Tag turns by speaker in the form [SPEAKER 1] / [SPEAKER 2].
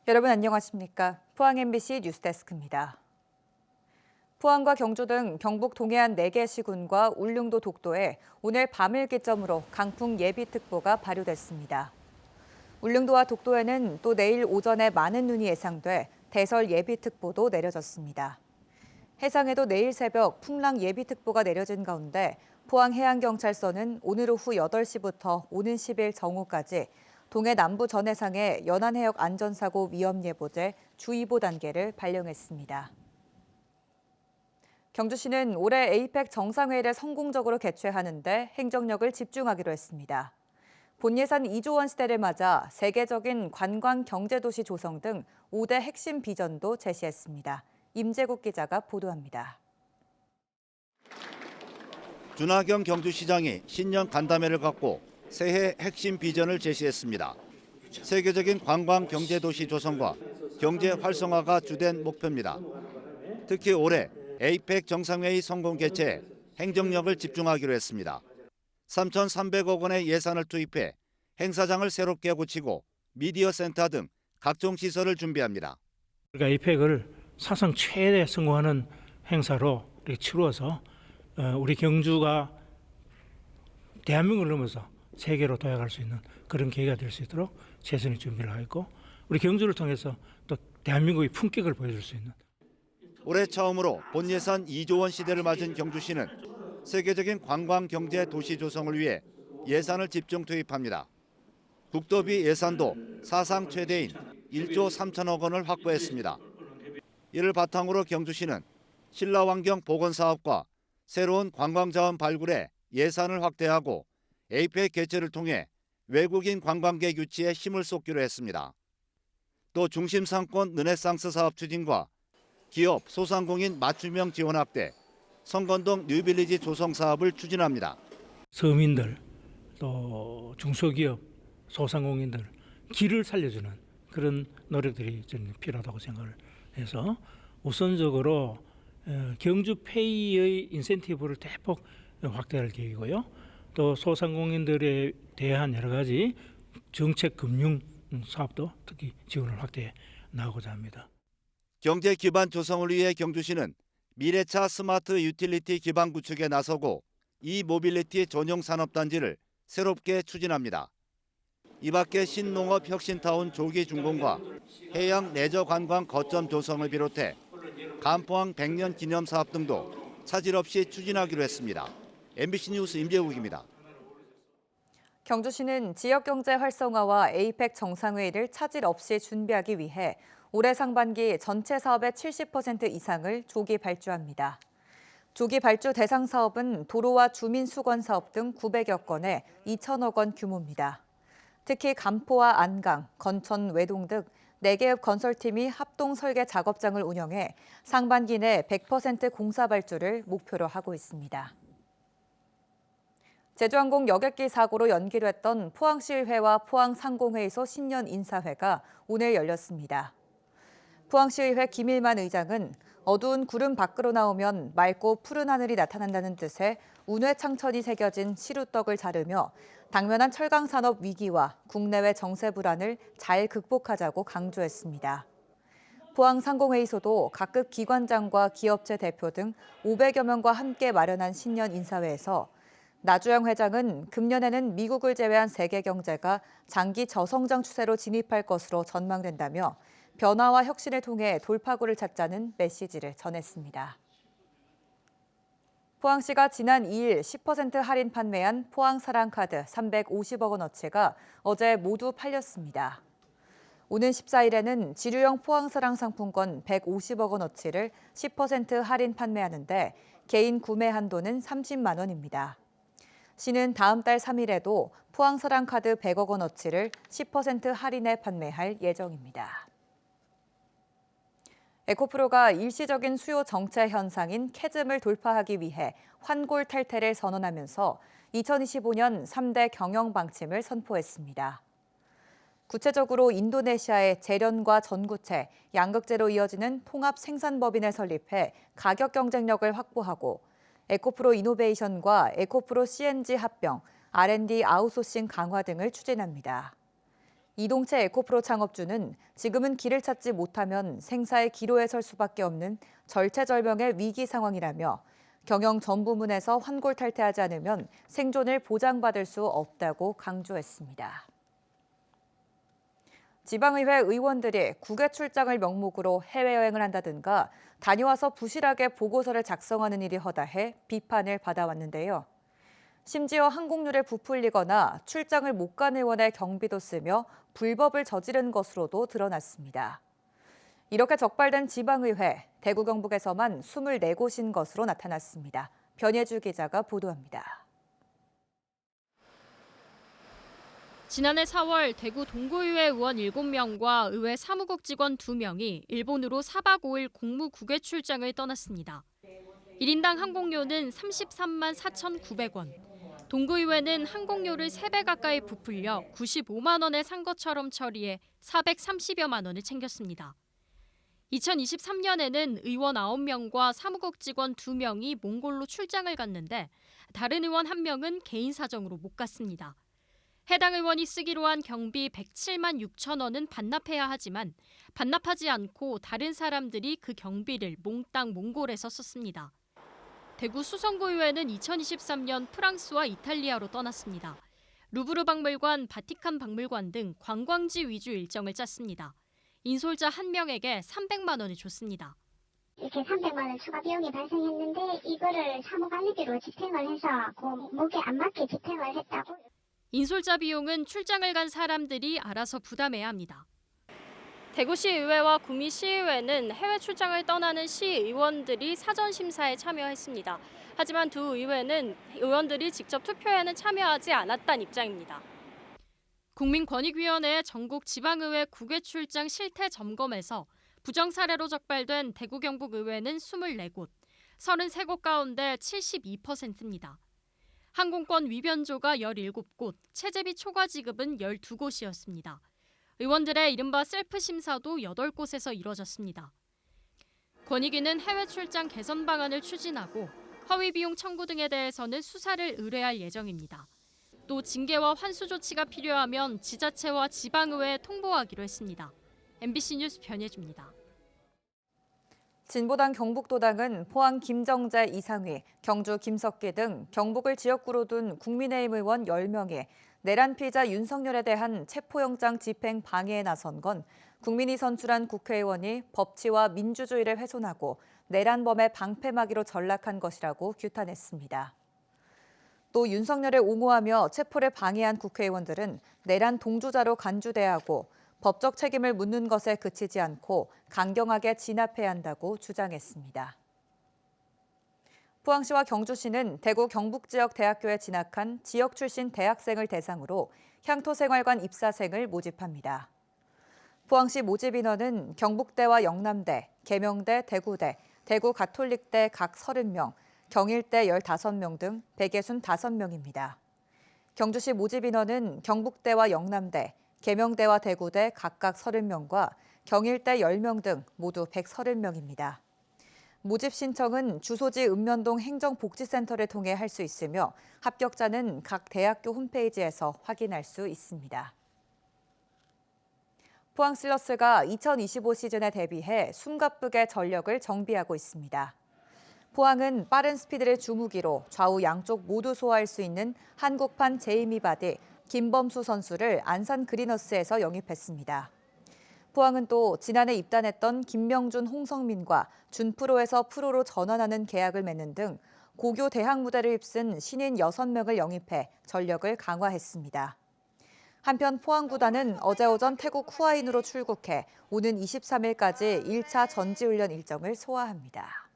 [SPEAKER 1] 여러분 안녕하십니까? 포항 MBC 뉴스데스크입니다. 포항과 경주 등 경북 동해안 4개 시군과 울릉도 독도에 오늘 밤을 기점으로 강풍 예비특보가 발효됐습니다. 울릉도와 독도에는 또 내일 오전에 많은 눈이 예상돼 대설 예비특보도 내려졌습니다. 해상에도 내일 새벽 풍랑 예비특보가 내려진 가운데 포항해양경찰서는 오늘 오후 8시부터 오는 10일 정오까지 동해 남부 전 해상에 연안해역 안전사고 위험예보제 주의보 단계를 발령했습니다. 경주시는 올해 에이펙 정상회의를 성공적으로 개최하는 데 행정력을 집중하기로 했습니다. 본 예산 2조 원 시대를 맞아 세계적인 관광 경제도시 조성 등 5대 핵심 비전도 제시했습니다. 임재국 기자가 보도합니다.
[SPEAKER 2] 준하경 경주시장이 신년 간담회를 갖고 새해 핵심 비전을 제시했습니다. 세계적인 관광 경제도시 조성과 경제 활성화가 주된 목표입니다. 특히 올해 에이펙 정상회의 성공 개최에 행정력을 집중하기로 했습니다. 3,300억 원의 예산을 투입해 행사장을 새롭게 고치고 미디어 센터 등 각종 시설을 준비합니다.
[SPEAKER 3] 우리가 에이펙을 사상 최대 성공하는 행사로 이렇게 치루어서 우리 경주가 대한민국을 넘어서 세계로 도약할 수 있는 그런 계기가 될 수 있도록 최선의 준비를 하고 우리 경주를 통해서 또 대한민국의 품격을 보여줄 수 있는.
[SPEAKER 2] 올해 처음으로 본 예산 2조 원 시대를 맞은 경주시는 세계적인 관광 경제 도시 조성을 위해 예산을 집중 투입합니다. 국도비 예산도 사상 최대인 1조 3천억 원을 확보했습니다. 이를 바탕으로 경주시는 신라환경 복원 사업과 새로운 관광자원 발굴에 예산을 확대하고 에이펙 개최를 통해 외국인 관광객 유치에 힘을 쏟기로 했습니다. 또 중심 상권 르네상스 사업 추진과 기업, 소상공인 맞춤형 지원 확대, 성건동 뉴빌리지 조성 사업을 추진합니다.
[SPEAKER 3] 서민들 또 중소기업, 소상공인들 길을 살려주는 그런 노력들이 저는 필요하다고 생각을 해서 우선적으로 경주페이의 인센티브를 대폭 확대할 계획이고요. 또 소상공인들에 대한 여러 가지 정책 금융 사업도 특히 지원을 확대해 나가고자 합니다.
[SPEAKER 2] 경제 기반 조성을 위해 경주시는 미래차 스마트 유틸리티 기반 구축에 나서고 이모빌리티 전용 산업단지를 새롭게 추진합니다. 이 밖에 신농업 혁신타운 조기 준공과 해양 레저 관광 거점 조성을 비롯해 간포항 100년 기념 사업 등도 차질 없이 추진하기로 했습니다. MBC 뉴스 임재욱입니다.
[SPEAKER 1] 경주시는 지역경제 활성화와 에이펙 정상회의를 차질 없이 준비하기 위해 올해 상반기 전체 사업의 70% 이상을 조기 발주합니다. 조기 발주 대상 사업은 도로와 주민수건 사업 등 900여 건에 2천억 원 규모입니다. 특히 간포와 안강, 건천, 외동 등 4개의 건설팀이 합동 설계 작업장을 운영해 상반기 내 100% 공사 발주를 목표로 하고 있습니다. 제주항공 여객기 사고로 연기로 했던 포항시의회와 포항상공회의소 신년 인사회가 오늘 열렸습니다. 포항시의회 김일만 의장은 어두운 구름 밖으로 나오면 맑고 푸른 하늘이 나타난다는 뜻의 운회창천이 새겨진 시루떡을 자르며 당면한 철강산업 위기와 국내외 정세 불안을 잘 극복하자고 강조했습니다. 포항상공회의소도 각급 기관장과 기업체 대표 등 500여 명과 함께 마련한 신년 인사회에서 나주영 회장은 금년에는 미국을 제외한 세계 경제가 장기 저성장 추세로 진입할 것으로 전망된다며 변화와 혁신을 통해 돌파구를 찾자는 메시지를 전했습니다. 포항시가 지난 2일 10% 할인 판매한 포항사랑카드 350억 원어치가 어제 모두 팔렸습니다. 오는 14일에는 지류형 포항사랑 상품권 150억 원어치를 10% 할인 판매하는데 개인 구매 한도는 30만 원입니다. 시는 다음 달 3일에도 포항사랑카드 100억 원어치를 10% 할인해 판매할 예정입니다. 에코프로가 일시적인 수요 정체 현상인 캐즘을 돌파하기 위해 환골 탈퇴를 선언하면서 2025년 3대 경영 방침을 선포했습니다. 구체적으로 인도네시아의 재련과 전구체, 양극재로 이어지는 통합 생산법인을 설립해 가격 경쟁력을 확보하고 에코프로 이노베이션과 에코프로 CNG 합병, R&D 아웃소싱 강화 등을 추진합니다. 이동채 에코프로 창업주는 지금은 길을 찾지 못하면 생사의 기로에 설 수밖에 없는 절체절명의 위기 상황이라며 경영 전 부문에서 환골탈태하지 않으면 생존을 보장받을 수 없다고 강조했습니다. 지방의회 의원들이 국외 출장을 명목으로 해외여행을 한다든가 다녀와서 부실하게 보고서를 작성하는 일이 허다해 비판을 받아왔는데요. 심지어 항공료를 부풀리거나 출장을 못 간 의원의 경비도 쓰며 불법을 저지른 것으로도 드러났습니다. 이렇게 적발된 지방의회, 대구 경북에서만 24곳인 것으로 나타났습니다. 변예주 기자가 보도합니다.
[SPEAKER 4] 지난해 4월 대구 동구의회 의원 7명과 의회 사무국 직원 2명이 일본으로 4박 5일 공무 국외 출장을 떠났습니다. 1인당 항공료는 33만 4,900원. 동구의회는 항공료를 3배 가까이 부풀려 95만 원에 산 것처럼 처리해 430여만 원을 챙겼습니다. 2023년에는 의원 9명과 사무국 직원 2명이 몽골로 출장을 갔는데 다른 의원 1명은 개인 사정으로 못 갔습니다. 해당 의원이 쓰기로 한 경비 107만 6천 원은 반납해야 하지만 반납하지 않고 다른 사람들이 그 경비를 몽땅 몽골에서 썼습니다. 대구 수성구의회는 2023년 프랑스와 이탈리아로 떠났습니다. 루브르 박물관, 바티칸 박물관 등 관광지 위주 일정을 짰습니다. 인솔자 1명에게 300만 원을 줬습니다.
[SPEAKER 5] 이렇게 300만 원 추가 비용이 발생했는데 이거를 사무관리비로 집행을 해서 그 목에 안 맞게 집행을 했다고.
[SPEAKER 4] 인솔자 비용은 출장을 간 사람들이 알아서 부담해야 합니다. 대구시의회와 구미시의회는 해외 출장을 떠나는 시의원들이 사전 심사에 참여했습니다. 하지만 두 의회는 의원들이 직접 투표에는 참여하지 않았다는 입장입니다. 국민권익위원회의 전국 지방의회 국외 출장 실태 점검에서 부정 사례로 적발된 대구 경북의회는 24곳, 33곳 가운데 72%입니다. 항공권 위변조가 17곳, 체재비 초과 지급은 12곳이었습니다. 의원들의 이른바 셀프 심사도 8곳에서 이뤄졌습니다. 권익위는 해외 출장 개선 방안을 추진하고 허위 비용 청구 등에 대해서는 수사를 의뢰할 예정입니다. 또 징계와 환수 조치가 필요하면 지자체와 지방의회에 통보하기로 했습니다. MBC 뉴스 변예주입니다.
[SPEAKER 1] 진보당 경북도당은 포항 김정재 이상휘, 경주 김석기 등 경북을 지역구로 둔 국민의힘 의원 10명이 내란 피의자 윤석열에 대한 체포영장 집행 방해에 나선 건 국민이 선출한 국회의원이 법치와 민주주의를 훼손하고 내란범의 방패막이로 전락한 것이라고 규탄했습니다. 또 윤석열을 옹호하며 체포를 방해한 국회의원들은 내란 동조자로 간주돼야 하고 법적 책임을 묻는 것에 그치지 않고 강경하게 진압해야 한다고 주장했습니다. 포항시와 경주시는 대구 경북 지역 대학교에 진학한 지역 출신 대학생을 대상으로 향토생활관 입사생을 모집합니다. 포항시 모집 인원은 경북대와 영남대, 계명대, 대구대, 대구 가톨릭대 각 30명, 경일대 15명 등 165명입니다. 경주시 모집 인원은 경북대와 영남대, 계명대와 대구대 각각 30명과 경일대 10명 등 모두 130명입니다. 모집 신청은 주소지 읍면동 행정복지센터를 통해 할 수 있으며 합격자는 각 대학교 홈페이지에서 확인할 수 있습니다. 포항 슬러스가 2025 시즌에 대비해 숨가쁘게 전력을 정비하고 있습니다. 포항은 빠른 스피드를 주무기로 좌우 양쪽 모두 소화할 수 있는 한국판 제이미 바디 김범수 선수를 안산 그리너스에서 영입했습니다. 포항은 또 지난해 입단했던 김명준, 홍성민과 준프로에서 프로로 전환하는 계약을 맺는 등 고교 대학 무대를 휩쓴 신인 6명을 영입해 전력을 강화했습니다. 한편 포항구단은 어제 오전 태국 후아인으로 출국해 오는 23일까지 1차 전지훈련 일정을 소화합니다.